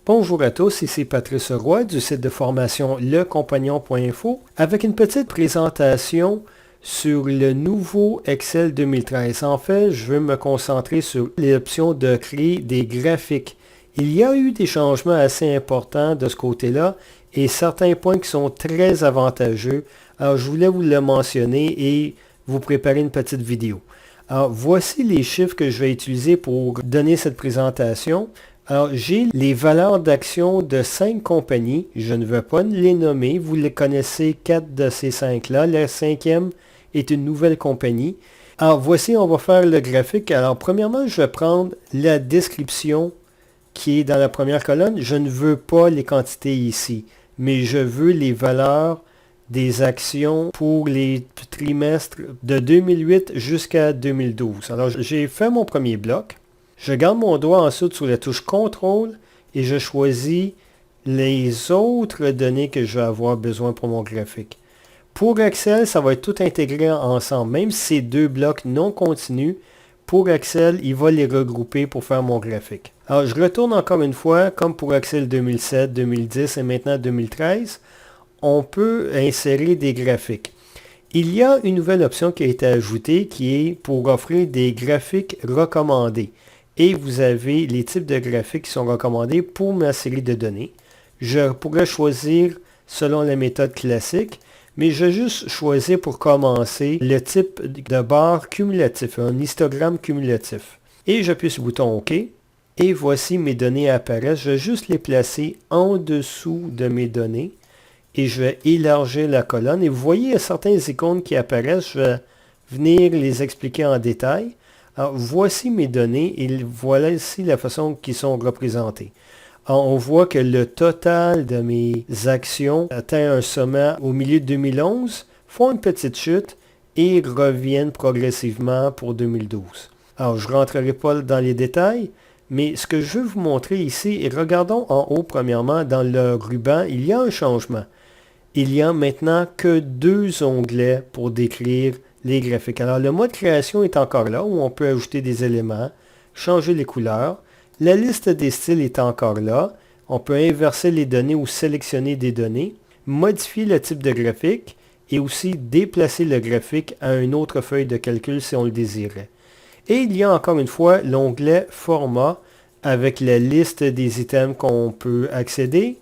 Bonjour à tous, ici Patrice Roy du site de formation lecompagnon.info avec une petite présentation sur le nouveau Excel 2013. En fait, je veux me concentrer sur l'option de créer des graphiques. Il y a eu des changements assez importants de ce côté-là et certains points qui sont très avantageux. Alors, je voulais vous le mentionner et vous préparer une petite vidéo. Alors, voici les chiffres que je vais utiliser pour donner cette présentation. Alors, j'ai les valeurs d'action de 5 compagnies. Je ne veux pas les nommer. Vous les connaissez, 4 de ces 5-là. La 5e est une nouvelle compagnie. Alors, voici, on va faire le graphique. Alors, premièrement, je vais prendre la description qui est dans la première colonne. Je ne veux pas les quantités ici, mais je veux les valeurs des actions pour les trimestres de 2008 jusqu'à 2012. Alors, j'ai fait mon premier bloc. Je garde mon doigt ensuite sur la touche CTRL et je choisis les autres données que je vais avoir besoin pour mon graphique. Pour Excel, ça va être tout intégré ensemble. Même si c'est deux blocs non continus, pour Excel, il va les regrouper pour faire mon graphique. Alors, je retourne encore une fois, comme pour Excel 2007, 2010 et maintenant 2013, on peut insérer des graphiques. Il y a une nouvelle option qui a été ajoutée qui est pour offrir des graphiques recommandés. Et vous avez les types de graphiques qui sont recommandés pour ma série de données. Je pourrais choisir selon la méthode classique, mais je vais juste choisir pour commencer le type de barre cumulatif, un histogramme cumulatif. Et j'appuie sur le bouton OK. Et voici mes données apparaissent. Je vais juste les placer en dessous de mes données. Et je vais élargir la colonne. Et vous voyez, il y a certaines icônes qui apparaissent. Je vais venir les expliquer en détail. Alors, voici mes données et voilà ici la façon qu'ils sont représentées. Alors, on voit que le total de mes actions atteint un sommet au milieu de 2011, font une petite chute et reviennent progressivement pour 2012. Alors, je ne rentrerai pas dans les détails, mais ce que je veux vous montrer ici, et regardons en haut premièrement, dans le ruban, il y a un changement. Il y a maintenant que 2 onglets pour décrire les graphiques. Alors, le mode création est encore là, où on peut ajouter des éléments, changer les couleurs. La liste des styles est encore là. On peut inverser les données ou sélectionner des données, modifier le type de graphique et aussi déplacer le graphique à une autre feuille de calcul si on le désirait. Et il y a encore une fois l'onglet Format avec la liste des items qu'on peut accéder,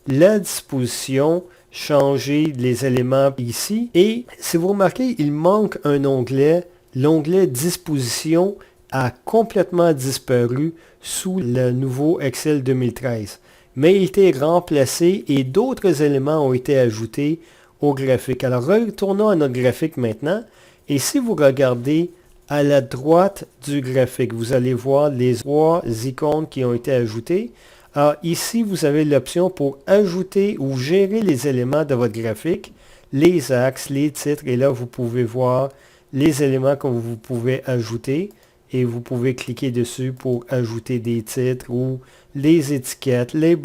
la disposition, changer les éléments ici. Et si vous remarquez, il manque un onglet. L'onglet Disposition a complètement disparu sous le nouveau Excel 2013. Mais il a été remplacé et d'autres éléments ont été ajoutés au graphique. Alors retournons à notre graphique maintenant. Et si vous regardez à la droite du graphique, vous allez voir les 3 icônes qui ont été ajoutées. Alors ici, vous avez l'option pour ajouter ou gérer les éléments de votre graphique, les axes, les titres, et là, vous pouvez voir les éléments que vous pouvez ajouter et vous pouvez cliquer dessus pour ajouter des titres ou les étiquettes, les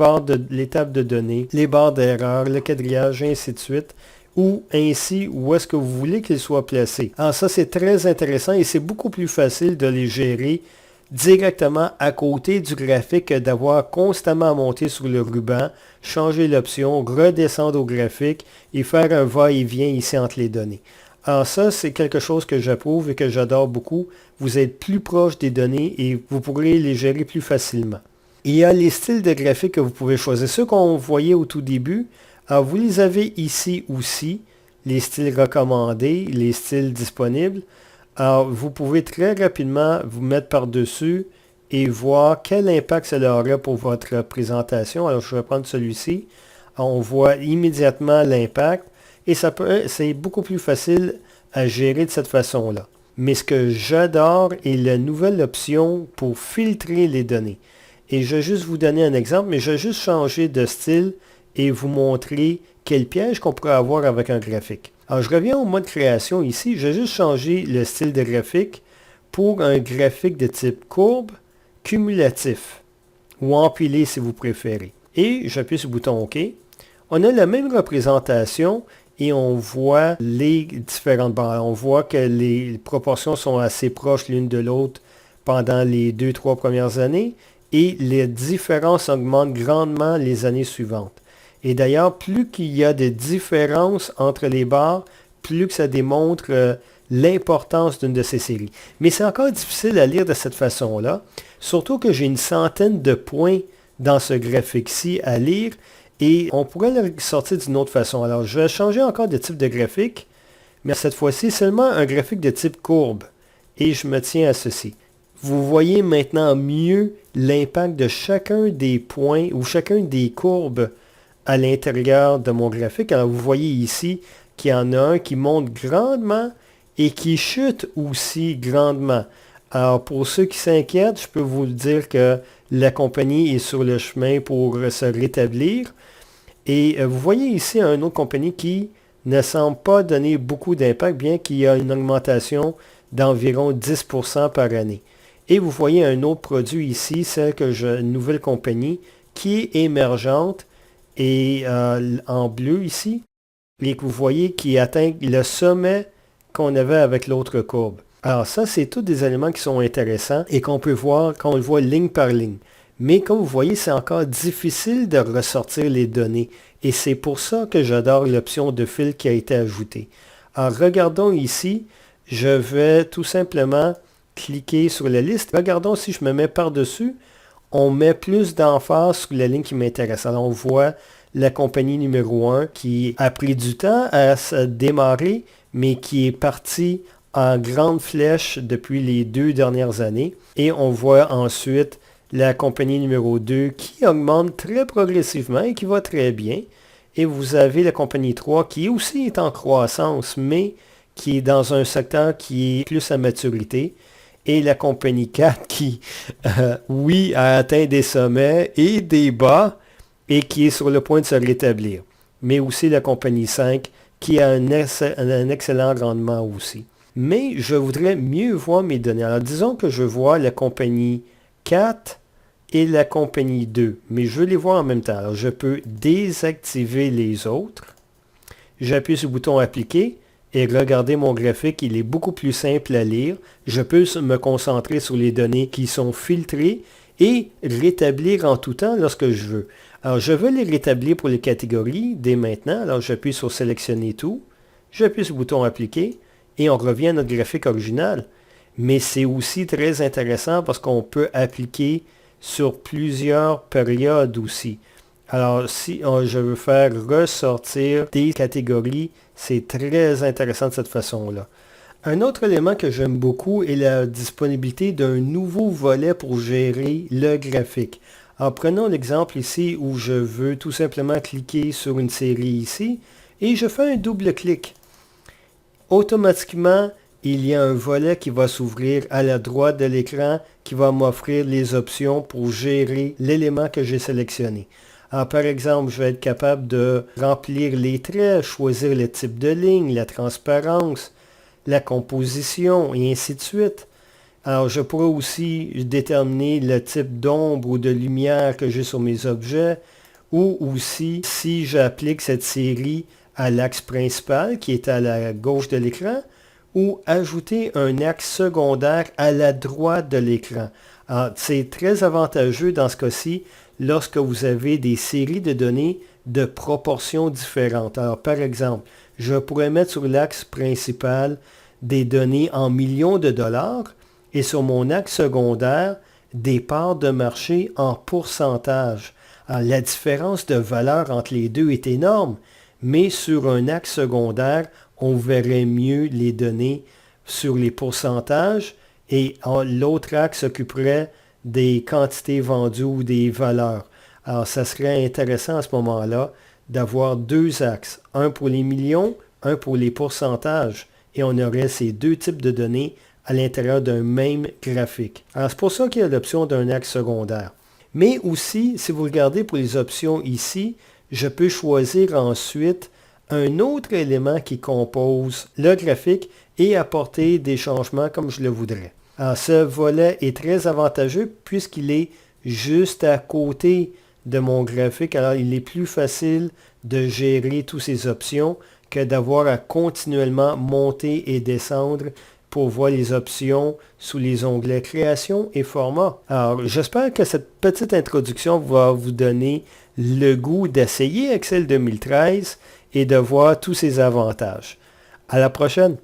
tables de données, les barres d'erreur, le quadrillage, et ainsi de suite, ou ainsi où est-ce que vous voulez qu'ils soient placés. Alors ça, c'est très intéressant et c'est beaucoup plus facile de les gérer directement à côté du graphique que d'avoir constamment à monter sur le ruban, changer l'option, redescendre au graphique et faire un va-et-vient ici entre les données. Alors ça, c'est quelque chose que j'approuve et que j'adore beaucoup. Vous êtes plus proche des données et vous pourrez les gérer plus facilement. Il y a les styles de graphique que vous pouvez choisir. Ceux qu'on voyait au tout début, alors vous les avez ici aussi, les styles recommandés, les styles disponibles. Alors, vous pouvez très rapidement vous mettre par-dessus et voir quel impact cela aura pour votre présentation. Alors, je vais prendre celui-ci. On voit immédiatement l'impact et c'est beaucoup plus facile à gérer de cette façon-là. Mais ce que j'adore est la nouvelle option pour filtrer les données. Et je vais juste vous donner un exemple, mais je vais juste changer de style et vous montrer quel piège qu'on pourrait avoir avec un graphique. Alors, je reviens au mode création ici. Je vais juste changer le style de graphique pour un graphique de type courbe, cumulatif ou empilé si vous préférez. Et j'appuie sur le bouton OK. On a la même représentation et on voit les différentes barres. On voit que les proportions sont assez proches l'une de l'autre pendant les 2-3 premières années. et les différences augmentent grandement les années suivantes. Et d'ailleurs, plus qu'il y a de différences entre les barres, plus que ça démontre l'importance d'une de ces séries. Mais c'est encore difficile à lire de cette façon-là, surtout que j'ai une centaine de points dans ce graphique-ci à lire, et on pourrait le sortir d'une autre façon. Alors, je vais changer encore de type de graphique, mais cette fois-ci, seulement un graphique de type courbe. Et je me tiens à ceci. Vous voyez maintenant mieux l'impact de chacun des points ou chacun des courbes à l'intérieur de mon graphique. Alors, vous voyez ici qu'il y en a un qui monte grandement et qui chute aussi grandement. Alors, pour ceux qui s'inquiètent, je peux vous dire que la compagnie est sur le chemin pour se rétablir. Et vous voyez ici une autre compagnie qui ne semble pas donner beaucoup d'impact, bien qu'il y ait une augmentation d'environ 10% par année. Et vous voyez un autre produit ici, une nouvelle compagnie qui est émergente et en bleu ici, et que vous voyez qui atteint le sommet qu'on avait avec l'autre courbe. Alors ça, c'est tous des éléments qui sont intéressants et qu'on peut voir quand on le voit ligne par ligne. Mais comme vous voyez, c'est encore difficile de ressortir les données. Et c'est pour ça que j'adore l'option de fil qui a été ajoutée. Alors regardons ici, je vais tout simplement cliquer sur la liste. Regardons si je me mets par-dessus, on met plus d'emphase sur la ligne qui m'intéresse. Alors on voit la compagnie numéro 1 qui a pris du temps à se démarrer, mais qui est partie en grande flèche depuis les 2 dernières années. Et on voit ensuite la compagnie numéro 2 qui augmente très progressivement et qui va très bien. Et vous avez la compagnie 3 qui aussi est en croissance, mais qui est dans un secteur qui est plus à maturité. Et la compagnie 4 qui, oui, a atteint des sommets et des bas et qui est sur le point de se rétablir. Mais aussi la compagnie 5 qui a un excellent rendement aussi. Mais je voudrais mieux voir mes données. Alors disons que je vois la compagnie 4 et la compagnie 2, mais je veux les voir en même temps. Alors je peux désactiver les autres. J'appuie sur le bouton appliquer. Et regardez mon graphique, il est beaucoup plus simple à lire. Je peux me concentrer sur les données qui sont filtrées et rétablir en tout temps lorsque je veux. Alors, je veux les rétablir pour les catégories dès maintenant. Alors, j'appuie sur sélectionner tout. J'appuie sur le bouton appliquer et on revient à notre graphique original. Mais c'est aussi très intéressant parce qu'on peut appliquer sur plusieurs périodes aussi. Alors, si je veux faire ressortir des catégories, c'est très intéressant de cette façon-là. Un autre élément que j'aime beaucoup est la disponibilité d'un nouveau volet pour gérer le graphique. Alors, prenons l'exemple ici où je veux tout simplement cliquer sur une série ici et je fais un double clic. Automatiquement, il y a un volet qui va s'ouvrir à la droite de l'écran qui va m'offrir les options pour gérer l'élément que j'ai sélectionné. Alors, par exemple, je vais être capable de remplir les traits, choisir le type de ligne, la transparence, la composition et ainsi de suite. Alors, je pourrais aussi déterminer le type d'ombre ou de lumière que j'ai sur mes objets ou aussi si j'applique cette série à l'axe principal qui est à la gauche de l'écran ou ajouter un axe secondaire à la droite de l'écran. Alors, c'est très avantageux dans ce cas-ci lorsque vous avez des séries de données de proportions différentes. Alors, par exemple, je pourrais mettre sur l'axe principal des données en millions de dollars et sur mon axe secondaire, des parts de marché en pourcentage. Alors, la différence de valeur entre les deux est énorme, mais sur un axe secondaire, on verrait mieux les données sur les pourcentages et l'autre axe s'occuperait des quantités vendues ou des valeurs. Alors, ça serait intéressant à ce moment-là d'avoir deux axes, un pour les millions, un pour les pourcentages, et on aurait ces deux types de données à l'intérieur d'un même graphique. Alors, c'est pour ça qu'il y a l'option d'un axe secondaire. Mais aussi, si vous regardez pour les options ici, je peux choisir ensuite un autre élément qui compose le graphique et apporter des changements comme je le voudrais. Alors, ce volet est très avantageux puisqu'il est juste à côté de mon graphique. Alors, il est plus facile de gérer toutes ces options que d'avoir à continuellement monter et descendre pour voir les options sous les onglets Création et Format. Alors, j'espère que cette petite introduction va vous donner le goût d'essayer Excel 2013 et de voir tous ses avantages. À la prochaine!